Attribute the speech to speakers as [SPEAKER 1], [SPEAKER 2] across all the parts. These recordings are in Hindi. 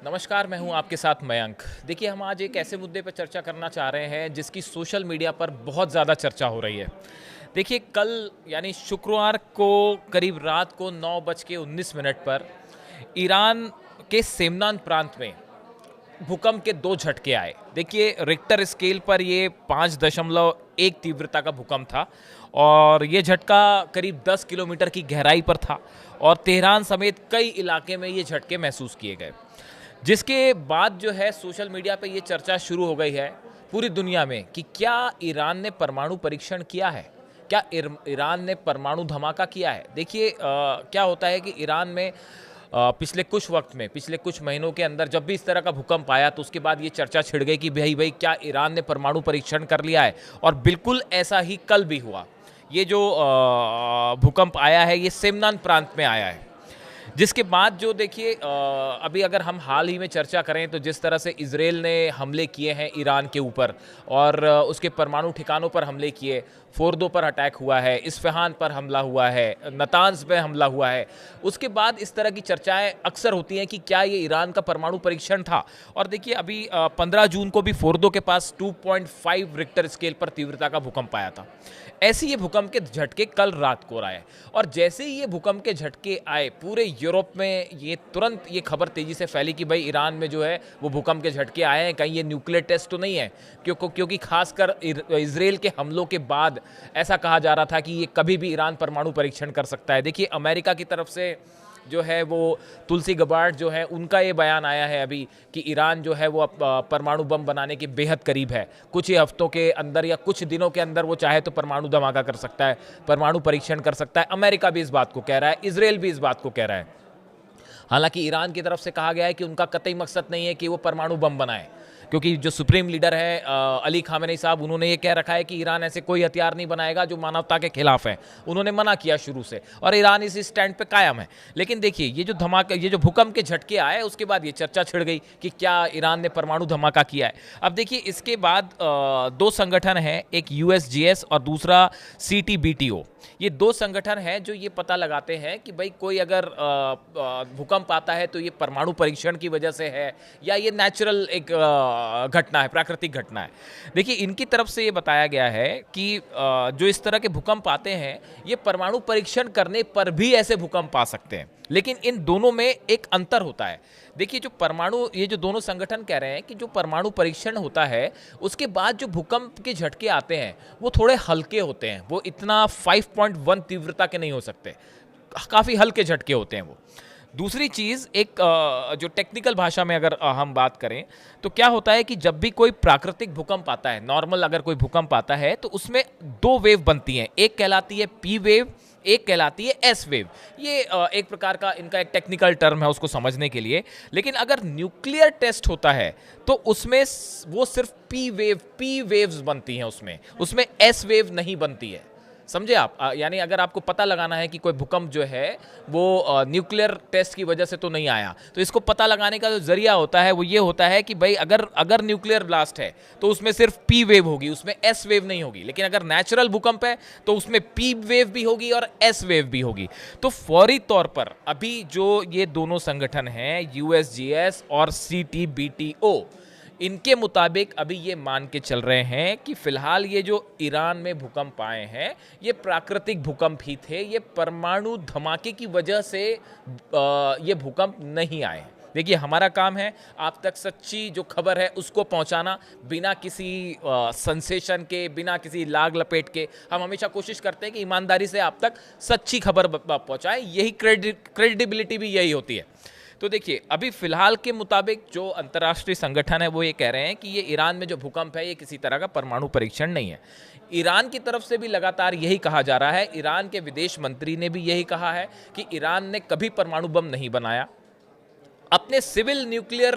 [SPEAKER 1] नमस्कार, मैं हूं आपके साथ मयंक। देखिए, हम आज एक ऐसे मुद्दे पर चर्चा करना चाह रहे हैं जिसकी सोशल मीडिया पर बहुत ज़्यादा चर्चा हो रही है। देखिए, कल यानी शुक्रवार को करीब रात को 9:19 पर ईरान के सेमनान प्रांत में भूकंप के 2 झटके आए। देखिए, रिक्टर स्केल पर ये 5.1 तीव्रता का भूकंप था और ये झटका करीब 10 किलोमीटर की गहराई पर था और तेहरान समेत कई इलाके में ये झटके महसूस किए गए। जिसके बाद जो है सोशल मीडिया पे ये चर्चा शुरू हो गई है पूरी दुनिया में कि क्या ईरान ने परमाणु परीक्षण किया है, क्या ईरान ने परमाणु धमाका किया है। देखिए, क्या होता है कि ईरान में पिछले कुछ वक्त में, पिछले कुछ महीनों के अंदर जब भी इस तरह का भूकंप आया तो उसके बाद ये चर्चा छिड़ गई कि भाई भाई क्या ईरान ने परमाणु परीक्षण कर लिया है। और बिल्कुल ऐसा ही कल भी हुआ। ये जो भूकंप आया है ये सेमनान प्रांत में आया है। जिसके बाद जो देखिए, अभी अगर हम हाल ही में चर्चा करें तो जिस तरह से इजराइल ने हमले किए हैं ईरान के ऊपर और उसके परमाणु ठिकानों पर हमले किए, फोर्दो पर अटैक हुआ है, इस्फहान पर हमला हुआ है, नतांज पे हमला हुआ है, उसके बाद इस तरह की चर्चाएं अक्सर होती हैं कि क्या ये ईरान का परमाणु परीक्षण था। और देखिए, अभी 15 जून को भी फोर्दो के पास 2.5 रिक्टर स्केल पर तीव्रता का भूकंप आया था। ऐसे ये भूकंप के झटके कल रात को आए और जैसे ही ये भूकंप के झटके आए पूरे यूरोप में ये तुरंत ये खबर तेजी से फैली कि भाई ईरान में जो है वो भूकंप के झटके आए हैं, कहीं ये न्यूक्लियर टेस्ट तो नहीं है। क्योंकि खासकर इजराइल के हमलों के बाद ऐसा कहा जा रहा था कि ये कभी भी ईरान परमाणु परीक्षण कर सकता है। देखिए, अमेरिका की तरफ से जो है वो तुलसी गबार्ड जो है उनका ये बयान आया है अभी कि ईरान जो है वो परमाणु बम बनाने के बेहद करीब है। कुछ ही हफ्तों के अंदर या कुछ दिनों के अंदर वो चाहे तो परमाणु धमाका कर सकता है, परमाणु परीक्षण कर सकता है। अमेरिका भी इस बात को कह रहा है, इजराइल भी इस बात को कह रहा है। हालांकि ईरान की तरफ से कहा गया है कि उनका कतई मकसद नहीं है कि वो परमाणु बम बनाए, क्योंकि जो सुप्रीम लीडर है अली खामेनी साहब, उन्होंने ये कह रखा है कि ईरान ऐसे कोई हथियार नहीं बनाएगा जो मानवता के खिलाफ है। उन्होंने मना किया शुरू से और ईरान इस स्टैंड पे कायम है। लेकिन देखिए, ये जो धमाका, ये जो भूकंप के झटके आए उसके बाद ये चर्चा छिड़ गई कि क्या ईरान ने परमाणु धमाका किया है। अब देखिए, इसके बाद 2 संगठन हैं, एक यूएसजीएस और दूसरा सीटीबीटीओ। ये 2 संगठन हैं जो ये पता लगाते हैं कि भाई कोई अगर भूकंप आता है तो ये परमाणु परीक्षण की वजह से है या ये नेचुरल एक घटना है, प्राकृतिक घटना है। देखिए, इनकी तरफ से ये बताया गया है कि जो इस तरह के भूकंप आते हैं ये परमाणु परीक्षण करने पर भी ऐसे भूकंप आ सकते हैं, लेकिन इन दोनों में एक अंतर होता है। देखिए, जो परमाणु, ये जो दोनों संगठन कह रहे हैं कि जो परमाणु परीक्षण होता है उसके बाद जो भूकंप के झटके आते हैं वो थोड़े हल्के होते हैं, वो इतना 5.1 तीव्रता के नहीं हो सकते, काफ़ी हल्के झटके होते हैं वो। दूसरी चीज़, एक जो टेक्निकल भाषा में अगर हम बात करें तो क्या होता है कि जब भी कोई प्राकृतिक भूकंप आता है, नॉर्मल अगर कोई भूकंप आता है तो उसमें 2 वेव बनती हैं, एक कहलाती है पी वेव, एक कहलाती है एस वेव। ये एक प्रकार का इनका एक टेक्निकल टर्म है उसको समझने के लिए। लेकिन अगर न्यूक्लियर टेस्ट होता है तो उसमें वो सिर्फ पी वेव्स बनती हैं, उसमें उसमें एस वेव नहीं बनती है। समझे आप? यानी अगर आपको पता लगाना है कि कोई भूकंप जो है वो न्यूक्लियर टेस्ट की वजह से तो नहीं आया, तो इसको पता लगाने का जो जरिया होता है वो ये होता है कि भाई अगर न्यूक्लियर ब्लास्ट है तो उसमें सिर्फ पी वेव होगी, उसमें एस वेव नहीं होगी। लेकिन अगर नेचुरल भूकंप है तो उसमें पी वेव भी होगी और एस वेव भी होगी। तो फौरी तौर पर अभी जो ये दोनों संगठन हैं, यूएसजीएस और सीटीबीटीओ, इनके मुताबिक अभी ये मान के चल रहे हैं कि फिलहाल ये जो ईरान में भूकंप आए हैं ये प्राकृतिक भूकंप ही थे, ये परमाणु धमाके की वजह से ये भूकंप नहीं आए। देखिए, हमारा काम है आप तक सच्ची जो खबर है उसको पहुंचाना, बिना किसी सेंसेशन के, बिना किसी लाग लपेट के। हम हमेशा कोशिश करते हैं कि ईमानदारी से आप तक सच्ची खबर पहुंचाएं, यही क्रेडिबिलिटी भी यही होती है। तो देखिए, अभी फिलहाल के मुताबिक जो अंतर्राष्ट्रीय संगठन है वो ये कह रहे हैं कि ये ईरान में जो भूकंप है ये किसी तरह का परमाणु परीक्षण नहीं है। ईरान की तरफ से भी लगातार यही कहा जा रहा है, ईरान के विदेश मंत्री ने भी यही कहा है कि ईरान ने कभी परमाणु बम नहीं बनाया, अपने सिविल न्यूक्लियर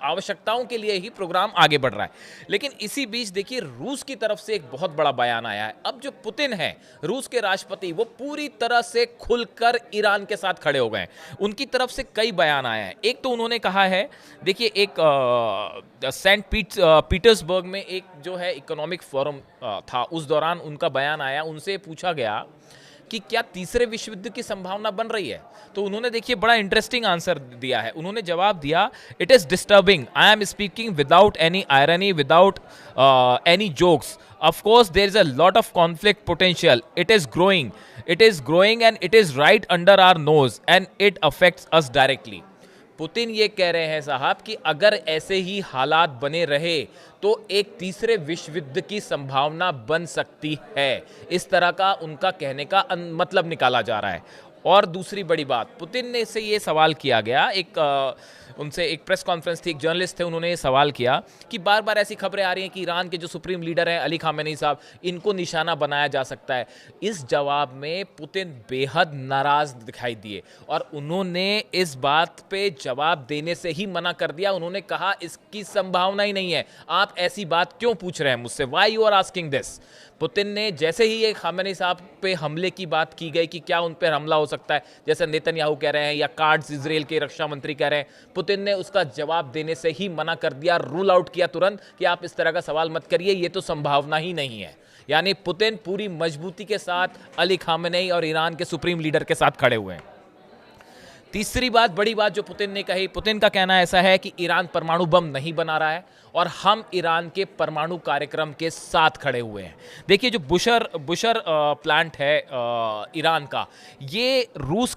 [SPEAKER 1] आवश्यकताओं के लिए ही प्रोग्राम आगे बढ़ रहा है। लेकिन इसी बीच देखिए, रूस की तरफ से एक बहुत बड़ा बयान आया है। अब जो पुतिन है, रूस के राष्ट्रपति, वो पूरी तरह से खुलकर ईरान के साथ खड़े हो गए हैं। उनकी तरफ से कई बयान आए हैं। एक तो उन्होंने कहा है, देखिए, एक सेंट पीटर्सबर्ग में एक जो है इकोनॉमिक फोरम था, उस दौरान उनका बयान आया, उनसे पूछा गया कि क्या तीसरे विश्व युद्ध की संभावना बन रही है? तो उन्होंने देखिए बड़ा इंटरेस्टिंग आंसर दिया है। उन्होंने जवाब दिया, it is disturbing, I am speaking without any irony, without any jokes, of course there is a lot of conflict potential, it is growing and it is right under our nose and it affects us directly. Putin ये कह रहे हैं साहब कि अगर ऐसे ही हालात बने रहे तो एक तीसरे विश्व युद्ध की संभावना बन सकती है। इस तरह का उनका कहने का मतलब निकाला जा रहा है। और दूसरी बड़ी बात, पुतिन ने से ये सवाल किया गया, उनसे एक प्रेस कॉन्फ्रेंस थी, एक जर्नलिस्ट थे, उन्होंने ये सवाल किया कि बार बार ऐसी खबरें आ रही हैं कि ईरान के जो सुप्रीम लीडर हैं अली खामेनी साहब, इनको निशाना बनाया जा सकता है। इस जवाब में पुतिन बेहद नाराज दिखाई दिए और उन्होंने इस बात पे जवाब देने से ही मना कर दिया। उन्होंने कहा इसकी संभावना ही नहीं है, आप ऐसी बात क्यों पूछ रहे हैं मुझसे, why you are asking this. Putin ने जैसे ही ये खामेनी साहब पे हमले की बात की गई कि क्या उन पर हमला हो सकता है, जैसे नेतन्याहू कह रहे हैं या कार्ड्स इजराइल के रक्षा मंत्री कह रहे हैं, पुतिन ने उसका जवाब देने से ही मना कर दिया, रूल आउट किया तुरंत कि आप इस तरह का सवाल मत करिए, ये तो संभावना ही नहीं है। यानी पुतिन पूरी मजबूती के साथ अली खामेनी और ईरान के सुप्रीम लीडर के साथ खड़े हुए हैं। तीसरी बात, बड़ी बात जो पुतिन ने कही, पुतिन का कहना ऐसा है कि ईरान परमाणु बम नहीं बना रहा है और हम ईरान के परमाणु कार्यक्रम के साथ खड़े हुए हैं। देखिए जो बुशर प्लांट है ईरान का, ये रूस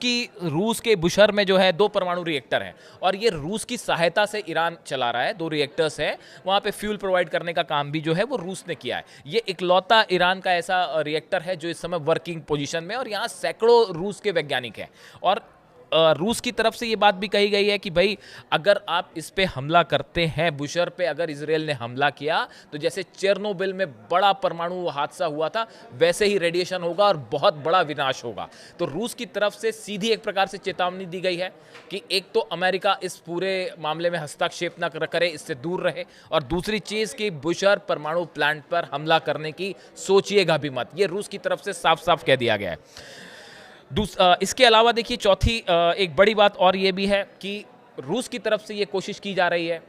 [SPEAKER 1] के बुशर में जो है 2 परमाणु रिएक्टर हैं और ये रूस की सहायता से ईरान चला रहा है। 2 रिएक्टर्स हैं, वहाँ पे फ्यूल प्रोवाइड करने का काम भी जो है वो रूस ने किया है। ये इकलौता ईरान का ऐसा रिएक्टर है जो इस समय वर्किंग पोजीशन में, और यहाँ सैकड़ों रूस के वैज्ञानिक हैं। और रूस की तरफ से ये बात भी कही गई है कि भाई अगर आप इस पे हमला करते हैं, बुशर पे अगर इजराइल ने हमला किया तो जैसे चेरनोबिल में बड़ा परमाणु हादसा हुआ था वैसे ही रेडिएशन होगा और बहुत बड़ा विनाश होगा। तो रूस की तरफ से सीधी एक प्रकार से चेतावनी दी गई है कि एक तो अमेरिका इस पूरे मामले में हस्तक्षेप न करे, इससे दूर रहे, और दूसरी चीज़ कि बुशर परमाणु प्लांट पर हमला करने की सोचिएगा भी मत। ये रूस की तरफ से साफ साफ कह दिया गया है। इसके अलावा देखिए चौथी एक बड़ी बात और ये भी है कि रूस की तरफ से ये कोशिश की जा रही है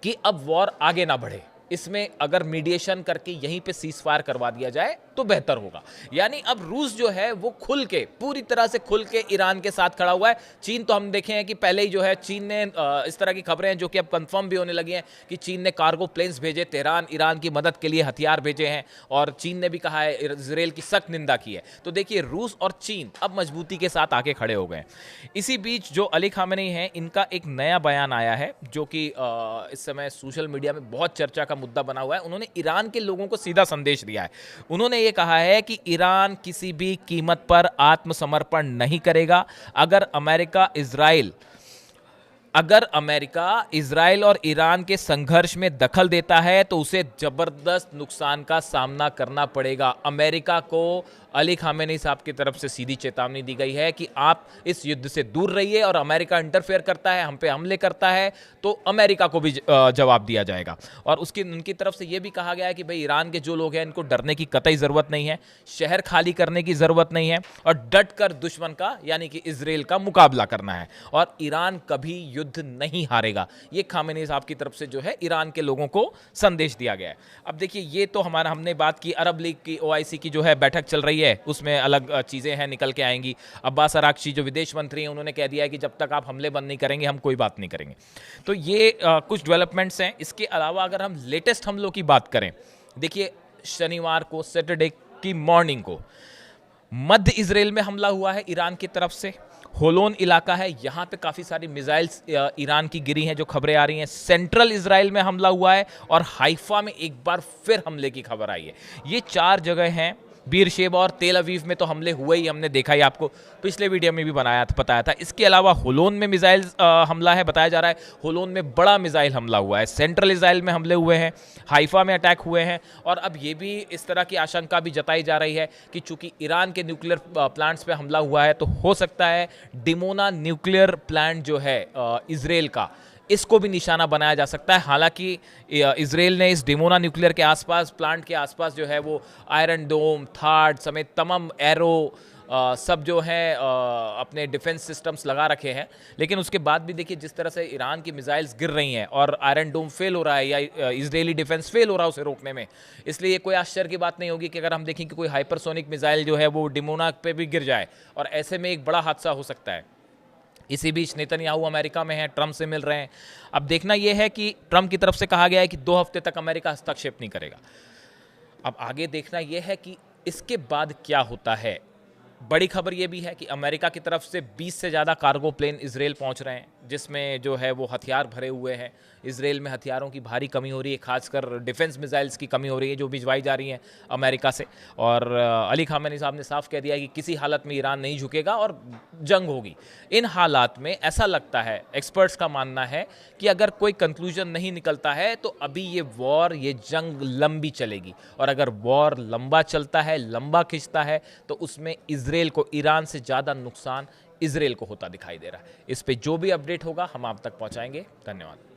[SPEAKER 1] कि अब वॉर आगे ना बढ़े, इसमें अगर मीडिएशन करके यहीं पे सीजफायर करवा दिया जाए तो बेहतर होगा। यानी अब रूस जो है वो खुल के, पूरी तरह से खुल के ईरान के साथ खड़ा हुआ है। चीन तो हम देखे हैं कि पहले ही जो है चीन ने इस तरह की खबरें हैं जो कि अब कंफर्म भी होने लगी हैं कि चीन ने कार्गो प्लेन्स भेजे, तेहरान ईरान की मदद के लिए हथियार भेजे हैं, और चीन ने भी कहा है, इजराइल की सख्त निंदा की है। तो देखिए रूस और चीन अब मजबूती के साथ आके खड़े हो गए। इसी बीच जो अली खामेनी हैं, इनका एक नया बयान आया है जो कि इस समय सोशल मीडिया में बहुत चर्चा का मुद्दा बना हुआ है। उन्होंने ईरान के लोगों को सीधा संदेश दिया है। उन्होंने ये कहा है कि ईरान किसी भी कीमत पर आत्मसमर्पण नहीं करेगा। अगर अमेरिका इजराइल और ईरान के संघर्ष में दखल देता है तो उसे जबरदस्त नुकसान का सामना करना पड़ेगा। अमेरिका को अली खामेनी साहब की तरफ से सीधी चेतावनी दी गई है कि आप इस युद्ध से दूर रहिए, और अमेरिका इंटरफेयर करता है, हम पे हमले करता है तो अमेरिका को भी जवाब दिया जाएगा। और उनकी तरफ से यह भी कहा गया है कि भाई ईरान के जो लोग हैं इनको डरने की कतई ज़रूरत नहीं है, शहर खाली करने की ज़रूरत नहीं है, और डट कर दुश्मन का यानी कि इजराइल का मुकाबला करना है, और ईरान कभी युद्ध नहीं हारेगा। ये खामेनी साहब की तरफ से जो है ईरान के लोगों को संदेश दिया गया है। अब देखिए ये तो हमने बात की अरब लीग की, OIC की जो है बैठक चल रही है, उसमें अलग चीजें हैं निकल के आएंगी। अब्बास अराक्ची जो विदेश मंत्री हैं उन्होंने कह दिया है कि जब तक आप हमले बंद नहीं करेंगे हम कोई बात नहीं करेंगे। तो ये कुछ डेवलपमेंट्स हैं। इसके अलावा अगर हम लेटेस्ट हमलों की बात करें, देखिए शनिवार को, सैटरडे की मॉर्निंग को मध्य इजराइल में हमला हुआ है ईरान की तरफ से। होलोन इलाका है, यहाँ पे काफ़ी सारी मिसाइल्स ईरान की गिरी हैं जो खबरें आ रही हैं। सेंट्रल इजराइल में हमला हुआ है और हाइफा में एक बार फिर हमले की खबर आई है। ये 4 जगह हैं। बीरशेबा और तेल अवीव में तो हमले हुए ही, हमने देखा ही, आपको पिछले वीडियो में भी बताया था। इसके अलावा होलोन में मिसाइल हमला है, बताया जा रहा है होलोन में बड़ा मिसाइल हमला हुआ है। सेंट्रल इजराइल में हमले हुए हैं, हाइफा में अटैक हुए हैं, और अब ये भी इस तरह की आशंका भी जताई जा रही है कि चूंकि ईरान के न्यूक्लियर प्लांट्स पे हमला हुआ है तो हो सकता है डिमोना न्यूक्लियर प्लांट जो है इजराइल का, इसको भी निशाना बनाया जा सकता है। हालांकि इजराइल ने इस डिमोना न्यूक्लियर के आसपास, प्लांट के आसपास जो है वो आयरन डोम, थार्ड समेत तमाम एरो सब जो हैं अपने डिफेंस सिस्टम्स लगा रखे हैं, लेकिन उसके बाद भी देखिए जिस तरह से ईरान की मिसाइल्स गिर रही हैं और आयरन डोम फेल हो रहा है या इजरायली डिफेंस फेल हो रहा है उसे रोकने में, इसलिए ये कोई आश्चर्य की बात नहीं होगी कि अगर हम देखें कि कोई हाइपरसोनिक मिसाइल जो है वो डिमोना पे भी गिर जाए, और ऐसे में एक बड़ा हादसा हो सकता है। इसी बीच नेतन्याहू अमेरिका में हैं, ट्रंप से मिल रहे हैं। अब देखना यह है कि ट्रंप की तरफ से कहा गया है कि 2 हफ्ते तक अमेरिका हस्तक्षेप नहीं करेगा। अब आगे देखना यह है कि इसके बाद क्या होता है। बड़ी खबर यह भी है कि अमेरिका की तरफ से 20 से ज़्यादा कार्गो प्लेन इजराइल पहुंच रहे हैं, जिसमें जो है वो हथियार भरे हुए हैं। इजराइल में हथियारों की भारी कमी हो रही है, खासकर डिफेंस मिसाइल्स की कमी हो रही है जो भिजवाई जा रही हैं अमेरिका से। और अली खामेनी साहब ने साफ कह दिया कि किसी हालत में ईरान नहीं झुकेगा और जंग होगी। इन हालात में ऐसा लगता है, एक्सपर्ट्स का मानना है कि अगर कोई कंक्लूजन नहीं निकलता है तो अभी ये वॉर, ये जंग लंबी चलेगी। और अगर वॉर लंबा चलता है, लंबा खिंचता है, तो उसमें इजराइल को ईरान से ज़्यादा नुकसान इजराइल को होता दिखाई दे रहा है। इस पे जो भी अपडेट होगा हम आप तक पहुंचाएंगे। धन्यवाद।